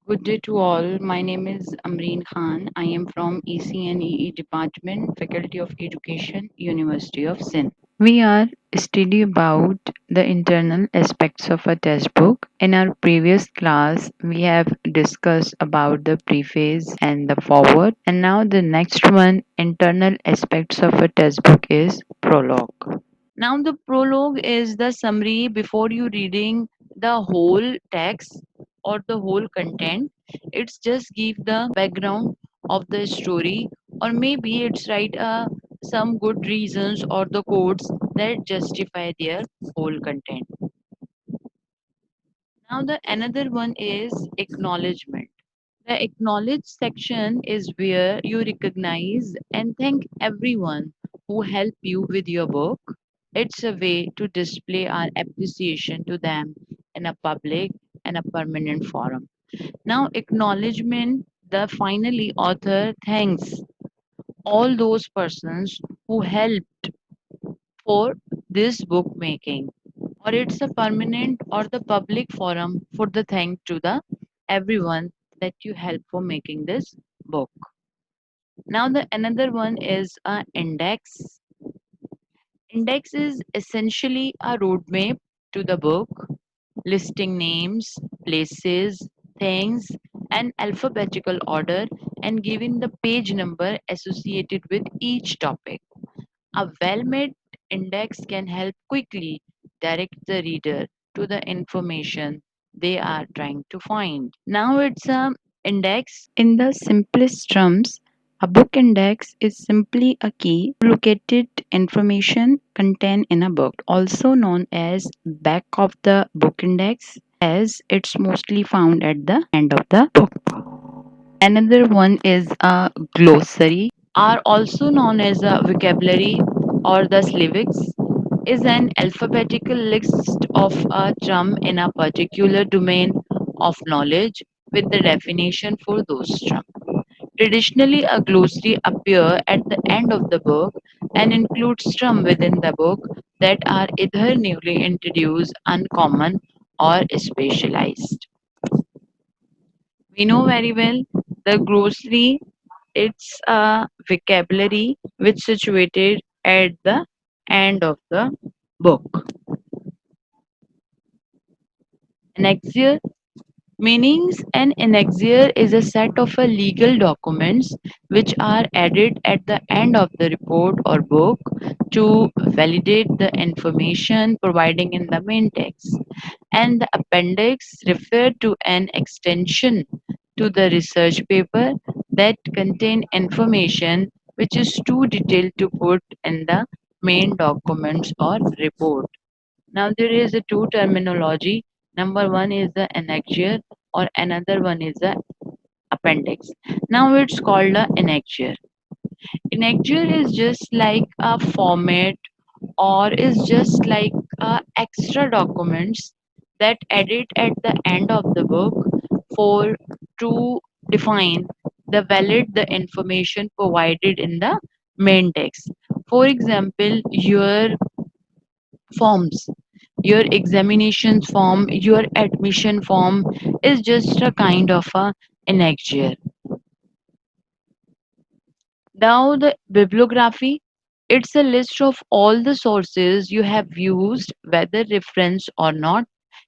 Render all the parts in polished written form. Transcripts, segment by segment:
Good day to all. My name is Amreen Khan. I am from ECNEE Department, Faculty of Education, University of Sindh. We are studying about the internal aspects of a textbook. In our previous class, we have discussed about the preface and the foreword. And now the next one, internal aspects of a textbook is prologue. Now, the prologue is the summary before you reading the whole text or the whole content. It's just give the background of the story, or maybe it's write some good reasons or the quotes that justify their whole content. Now, the another one is acknowledgement. The acknowledge section is where you recognize and thank everyone who helped you with your book. It's a way to display our appreciation to them in a public and a permanent forum. Now, acknowledgement, the finally author thanks all those persons who helped for this book making, or it's a permanent or the public forum for the thank to the everyone that you help for making this book. Now the another one is a index. Index is essentially a roadmap to the book, listing names, places, things, and alphabetical order, and giving the page number associated with each topic. A well made index can help quickly direct the reader to the information they are trying to find. Now it's a index. In the simplest terms, a book index is simply a key to located information contained in a book, also known as back of the book index, as it's mostly found at the end of the book. Another one is a glossary, are also known as a vocabulary or the Slavix, is an alphabetical list of a term in a particular domain of knowledge with the definition for those terms. Traditionally, a glossary appears at the end of the book and includes terms within the book that are either newly introduced, uncommon, or specialized. We know very well the glossary, it's a vocabulary which situated at the end of the book. Annexure meanings. An annexure is a set of a legal documents which are added at the end of the report or book to validate the information providing in the main text. And the appendix refer to an extension to the research paper that contain information which is too detailed to put in the main documents or report. Now there is a two terminology. Number one is the annexure or another one is the appendix. Now it's called the annexure. Annexure is just like a format or is just like extra documents that edit at the end of the book for to define the valid the information provided in the main text. For example, your forms, your examinations form, your admission form is just a kind of a annexure. Now, the bibliography, it's a list of all the sources you have used, whether reference or not,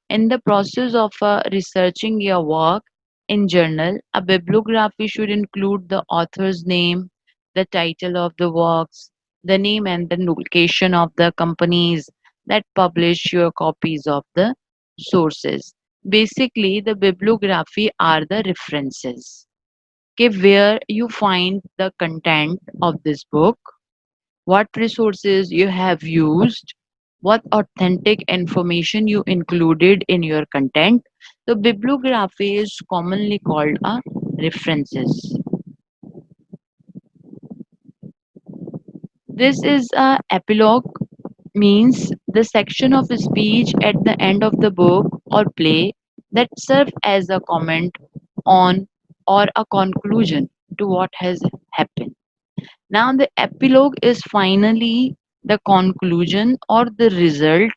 in the process of researching your work. In journal, a bibliography should include the author's name, the title of the works, the name and the location of the companies that publish your copies of the sources. Basically, the bibliography are the references. Okay, where you find the content of this book, what resources you have used, what authentic information you included in your content. The bibliography is commonly called a references. This is a epilogue means the section of speech at the end of the book or play that serve as a comment on or a conclusion to what has happened. Now, the epilogue is finally the conclusion or the result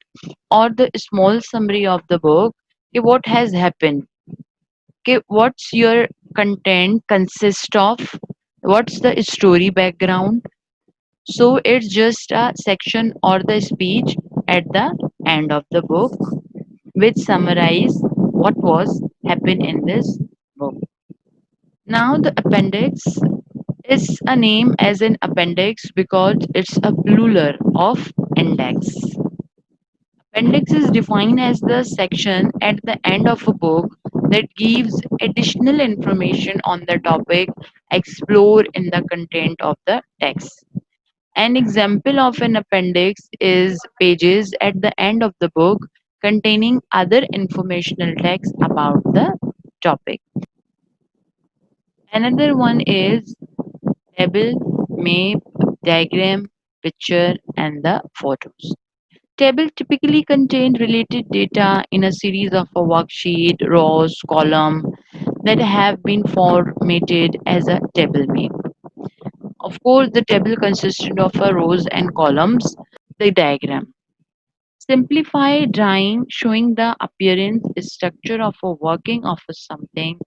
or the small summary of the book. What has happened? Okay, what's your content consist of? What's the story background? So it's just a section or the speech at the end of the book which summarize what was happened in this book. Now the appendix is a name as an appendix because it's a plural of index. Appendix is defined as the section at the end of a book that gives additional information on the topic explored in the content of the text. An example of an appendix is pages at the end of the book containing other informational text about the topic. Another one is table, map, diagram, picture, and the photos. Table typically contain related data in a series of a worksheet, rows, column that have been formatted as a table map. Of course, the table consisted of a rows and columns, the diagram. Simplify drawing showing the appearance structure of a working of a something,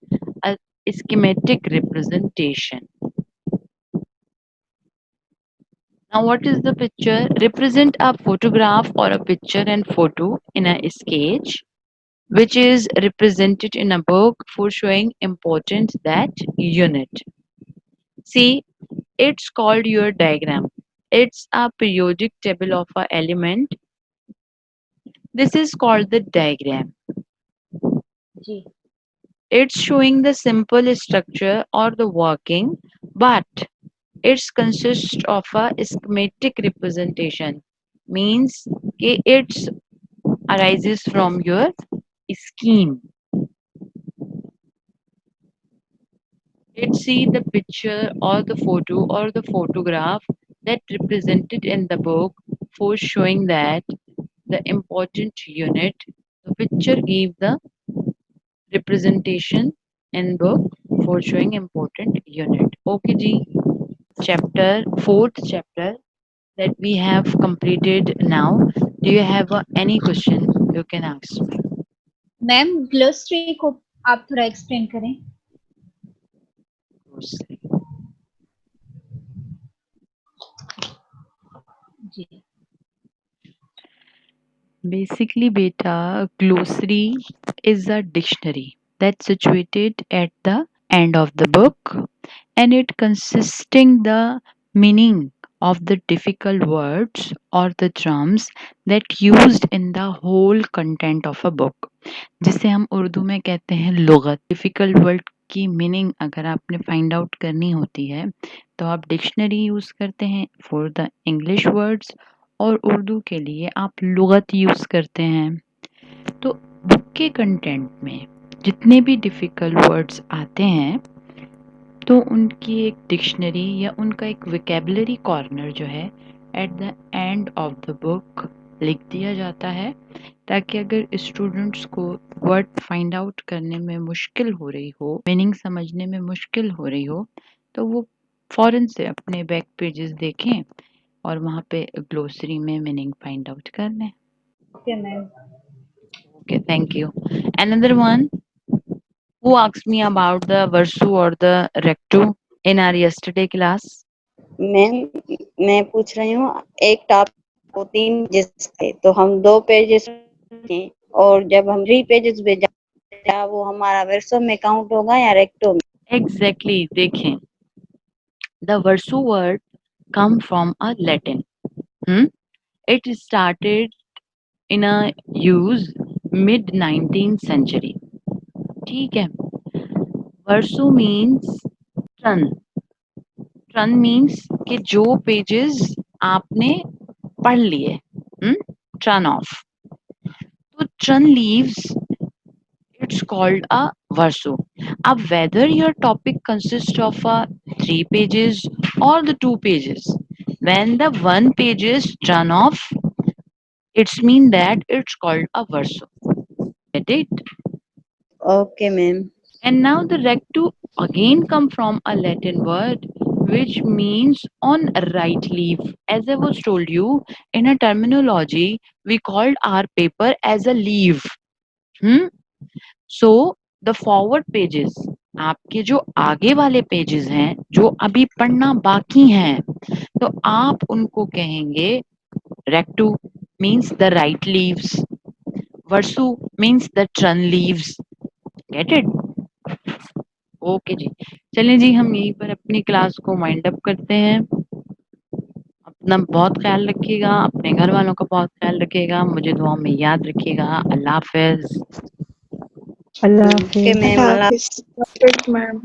a schematic representation. Now, what is the picture? Represent a photograph or a picture and photo in a sketch, which is represented in a book for showing important that unit. See, it's called your diagram. It's a periodic table of a element. This is called the diagram. जी. It's showing the simple structure or the working, but it consists of a schematic representation. Means it arises from your scheme. Let's see the picture or the photo or the photograph that represented in the book for showing that the important unit. The picture gave the representation in book for showing important unit. Okay, G. Chapter fourth chapter that we have completed now. Do you have any question? You can ask me. Ma'am glossary को आप थोड़ा explain करें. जी. Basically, beta, glossary is a dictionary that's situated at the end of the book and it consisting the meaning of the difficult words or the terms that used in the whole content of a book जिसे हम उर्दू में कहते हैं लुगत difficult word की meaning अगर आपने find out करनी होती है तो आप डिक्शनरी यूज़ करते हैं फॉर द इंग्लिश वर्ड्स और उर्दू के लिए आप लुगत यूज़ करते हैं तो बुक के कंटेंट में जितने भी डिफ़िकल्ट वर्ड्स आते हैं तो उनकी एक डिक्शनरी या उनका एक वोकैबुलरी कॉर्नर जो है at the end of the book लिख दिया जाता है ताकि अगर स्टूडेंट्स को वर्ड फाइंड आउट करने में मुश्किल हो रही हो मीनिंग समझने में मुश्किल हो रही हो तो वो फ़ौरन से अपने बैक पेजेस देखें और वहाँ पे ग्लोसरी में मीनिंग फाइंड आउट कर लें. Okay ma'am. Okay, thank you. Another one who asked me about the versu or the recto in our yesterday class. Ma'am मैं पूछ रही हूँ एक टॉपिक को 3 पेजेस थे तो हम 2 पेजेस और जब हम 3 पेजेस पे जाए वो हमारा वर्सो में काउंट होगा या रेक्टो में? Exactly, देखें. The versu word come from a Latin. Hmm? It started in a use mid 19th century. ठीक है. Versu means turn. Turn means कि जो पेजेस आपने पढ़ लिए. Turn of. तो turn leaves it's called a verso. Whether your topic consists of 3 pages or the 2 pages, when the 1 page is turn off, it's mean that it's called a verso. Get it? Okay ma'am. And now the recto again come from a Latin word which means on right leaf. As I was told you, in a terminology, we called our paper as a leaf. Hmm? So the forward pages, आपके जो आगे वाले pages हैं जो अभी पढ़ना बाकी हैं, तो आप उनको कहेंगे recto means the right leaves, verso means the turn leaves. Get it? Okay ji, चलिए जी, हम यहीं पर अपनी क्लास को वाइंड अप करते हैं। अपना बहुत ख्याल रखिएगा, अपने घर वालों का बहुत ख्याल रखिएगा, मुझे दुआ में याद रखिएगा। अल्लाह हाफिज। अल्लाह ओके हाफिज। मैम, अल्लाह Perfect, ma'am.